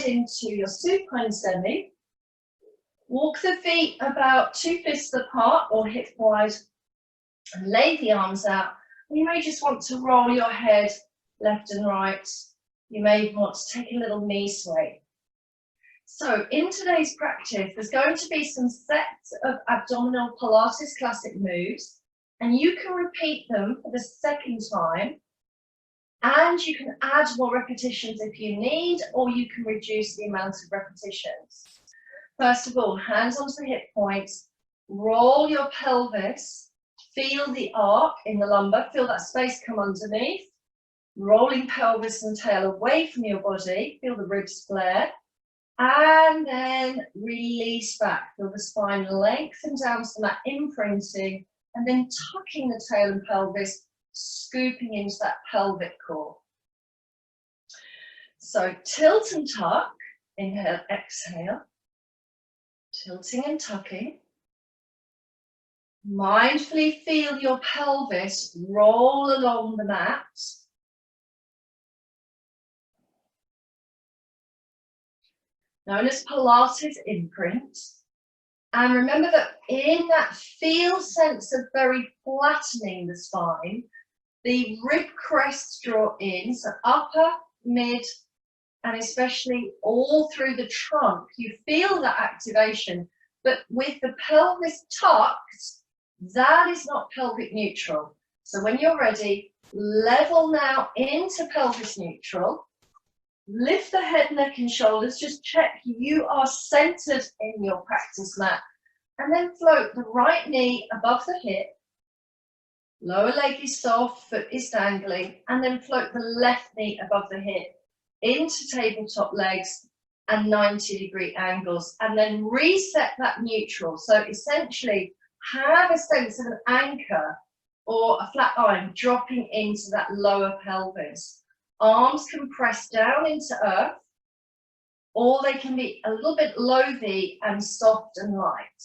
into your supine semi. Walk the feet about 2 fists apart or hip wide and lay the arms out. And you may just want to roll your head left and right. You may want to take a little knee sway. So in today's practice, there's going to be some sets of abdominal Pilates classic moves, and you can repeat them for the second time. And you can add more repetitions if you need, or you can reduce the amount of repetitions. First of all, hands onto the hip points, roll your pelvis, feel the arc in the lumbar, feel that space come underneath, rolling pelvis and tail away from your body, feel the ribs flare, and then release back, feel the spine lengthen down to that imprinting, and then tucking the tail and pelvis, scooping into that pelvic core. So tilt and tuck, inhale, exhale, tilting and tucking. Mindfully feel your pelvis roll along the mat. Known as Pilates imprint. And remember that in that feel sense of very flattening the spine, the rib crests draw in, so upper, mid, and especially all through the trunk. You feel that activation, but with the pelvis tucked, that is not pelvic neutral. So when you're ready, level now into pelvis neutral. Lift the head, neck, and shoulders. Just check you are centered in your practice mat. And then float the right knee above the hip. Lower leg is soft, foot is dangling, and then float the left knee above the hip into tabletop legs and 90-degree angles, and then reset that neutral. So essentially have a sense of an anchor or a flat line dropping into that lower pelvis. Arms can press down into earth, or they can be a little bit low V and soft and light.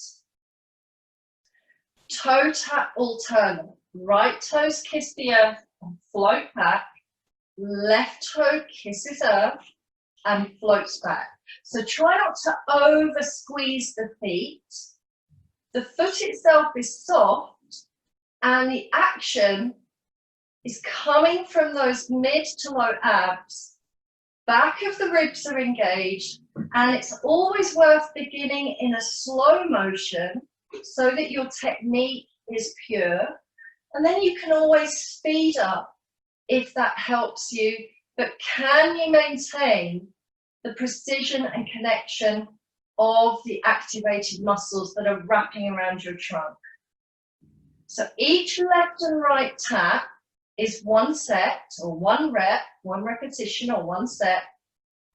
Toe tap alternate. Right toes kiss the earth and float back. Left toe kisses earth and floats back. So try not to over squeeze the feet. The foot itself is soft and the action is coming from those mid to low abs. Back of the ribs are engaged, and it's always worth beginning in a slow motion so that your technique is pure. And then you can always speed up if that helps you, but can you maintain the precision and connection of the activated muscles that are wrapping around your trunk? So each left and right tap is one set or one rep, one repetition or one set,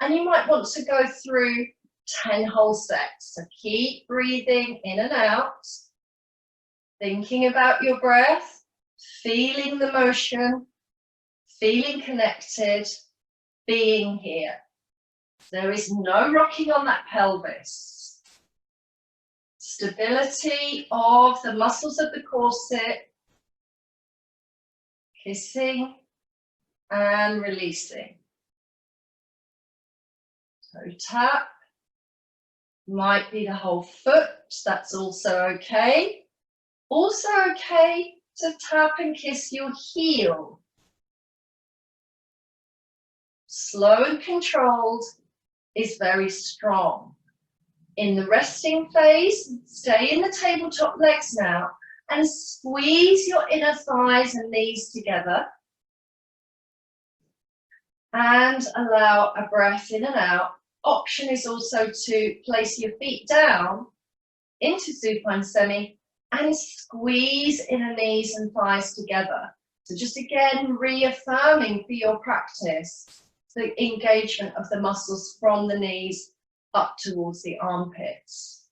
and you might want to go through 10 whole sets. So keep breathing in and out, thinking about your breath, feeling the motion, feeling connected, being here. There is no rocking on that pelvis. Stability of the muscles of the corset, kissing and releasing. Toe tap, might be the whole foot, that's also okay. Also okay to tap and kiss your heel. Slow and controlled is very strong. In the resting phase, stay in the tabletop legs now and squeeze your inner thighs and knees together. And allow a breath in and out. Option is also to place your feet down into supine semi and squeeze inner knees and thighs together. So just again, reaffirming for your practice the engagement of the muscles from the knees up towards the armpits.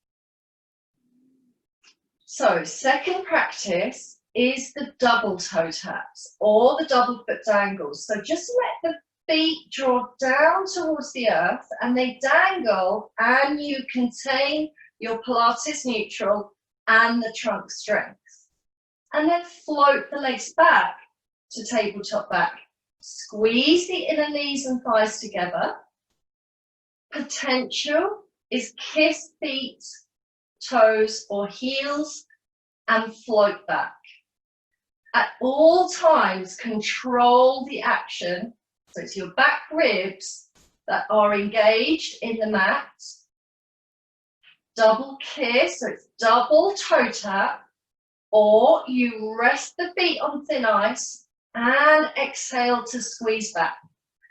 So second practice is the double toe taps or the double foot dangles. So just let the feet draw down towards the earth and they dangle, and you contain your Pilates neutral and the trunk strength. And then float the legs back to tabletop back. Squeeze the inner knees and thighs together. potential is kiss feet, toes or heels and float back. At all times, control the action. So it's your back ribs that are engaged in the mat. Double kiss, so it's double toe tap, or you rest the feet on thin ice and exhale to squeeze back.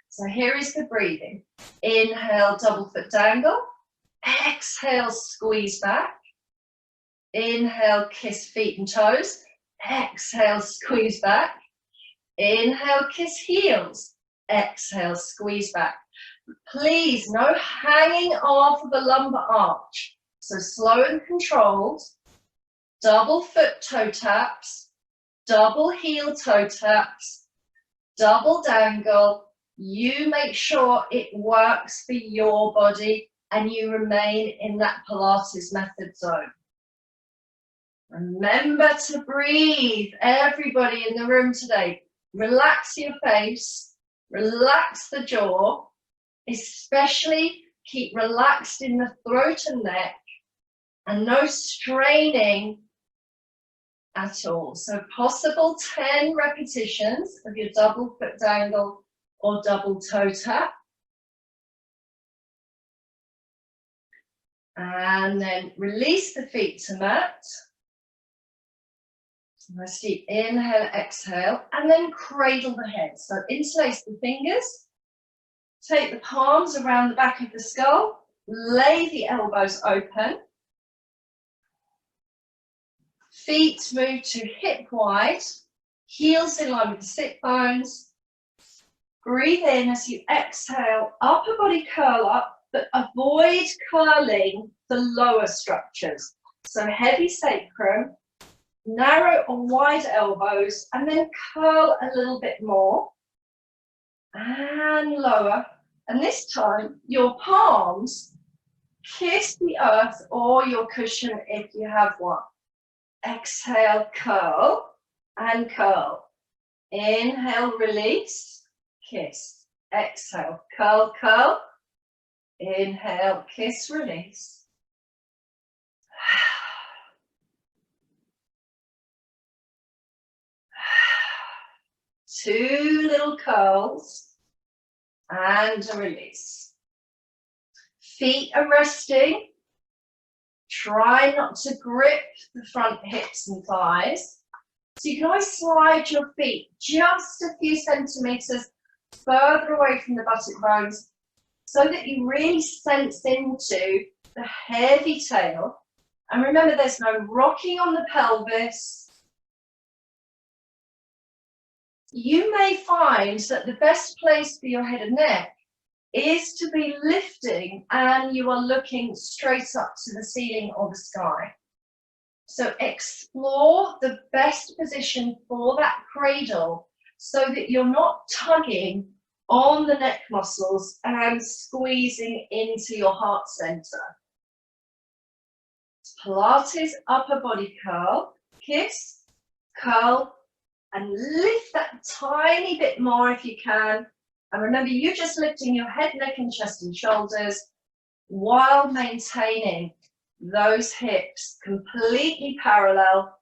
So here is the breathing. Inhale, double foot dangle. Exhale, squeeze back. Inhale, kiss feet and toes. Exhale, squeeze back. Inhale, kiss heels. Exhale, squeeze back. Please, no hanging off of the lumbar arch. So slow and controlled. Double foot toe taps. Double heel toe taps. Double dangle. You make sure it works for your body and you remain in that Pilates method zone. Remember to breathe, everybody in the room today. Relax your face, relax the jaw, especially keep relaxed in the throat and neck, and no straining at all. So possible 10 repetitions of your double foot dangle or double toe tap. And then release the feet to mat. Nice deep inhale, exhale, and then cradle the head. So interlace the fingers, take the palms around the back of the skull, lay the elbows open. Feet move to hip wide, heels in line with the sit bones. Breathe in as you exhale, upper body curl up, but avoid curling the lower structures. So heavy sacrum, narrow or wide elbows, and then curl a little bit more. And lower. And this time, your palms kiss the earth or your cushion if you have one. Exhale, curl and curl. Inhale, release, kiss. Exhale, curl, curl. Inhale, kiss, release. 2 little curls and a release. Feet are resting. Try not to grip the front hips and thighs. So you can always slide your feet just a few centimeters further away from the buttock bones so that you really sense into the heavy tail. And remember, there's no rocking on the pelvis. You may find that the best place for your head and neck is to be lifting and you are looking straight up to the ceiling or the sky. So explore the best position for that cradle so that you're not tugging on the neck muscles and squeezing into your heart center. Pilates upper body curl, kiss, curl, and lift that tiny bit more if you can. And remember, you're just lifting your head, neck, and chest and shoulders while maintaining those hips completely parallel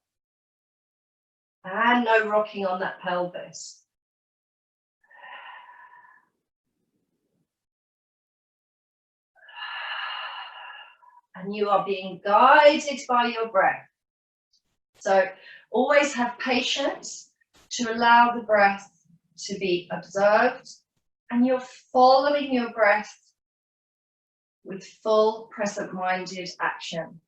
and no rocking on that pelvis. And you are being guided by your breath. So always have patience to allow the breath to be observed, and you're following your breath with full present-minded action.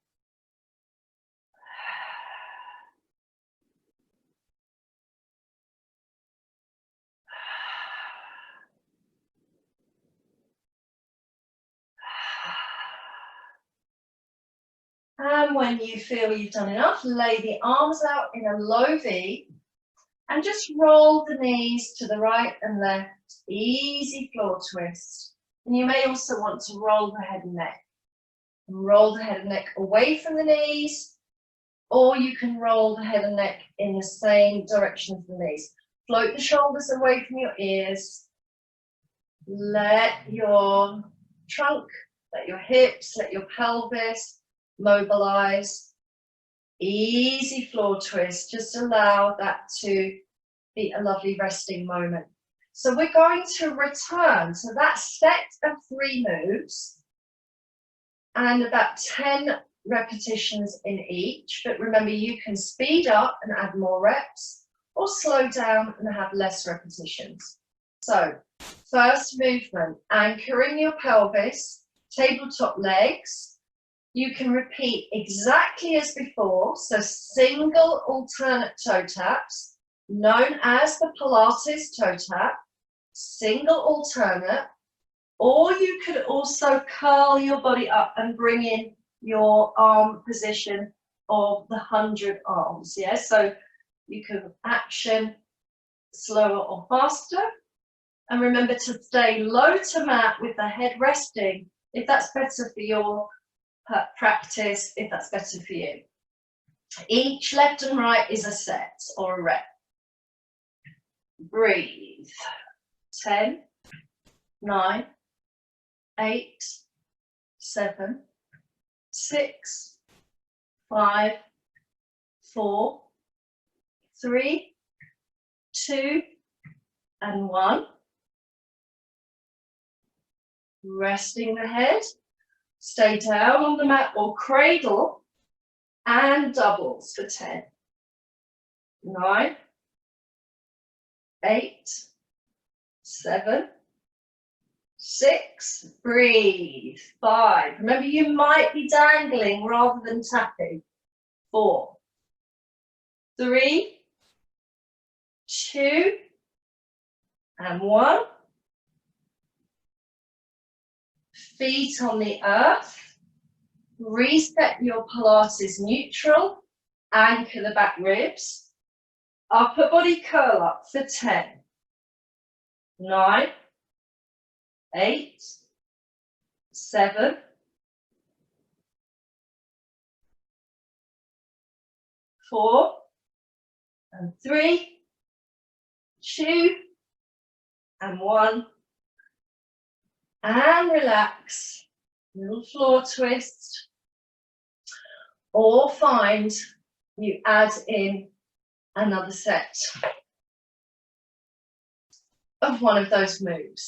And when you feel you've done enough, lay the arms out in a low V and just roll the knees to the right and left. Easy floor twist. And you may also want to roll the head and neck. Roll the head and neck away from the knees, or you can roll the head and neck in the same direction as the knees. Float the shoulders away from your ears. Let your trunk Let your hips, let your pelvis mobilize. Easy floor twist. Just allow that to be a lovely resting moment. So we're going to return to that set of 3 moves and about 10 repetitions in each. But remember, you can speed up and add more reps or slow down and have less repetitions. So first movement, anchoring your pelvis, tabletop legs. You can repeat exactly as before, so single alternate toe taps, known as the Pilates toe tap, single alternate, or you could also curl your body up and bring in your arm position of the 100 arms, yeah? So you can action slower or faster. And remember to stay low to mat with the head resting, if that's better for your practice, if that's better for you. Each left and right is a set or a rep. Breathe. 10, 9, 8, 7, 6, 5, 4, 3, 2, and 1. Resting the head. Stay down on the mat or cradle and doubles for 10, 9, 8, 7, 6, breathe, 5. Remember, you might be dangling rather than tapping. 4, 3, 2, and 1. Feet on the earth. Reset your Pilates neutral. Anchor the back ribs. Upper body curl up for 10, 9, 8, 7, 4, and 3, 2, and 1. And relax. Little floor twist. Or find you add in another set of one of those moves.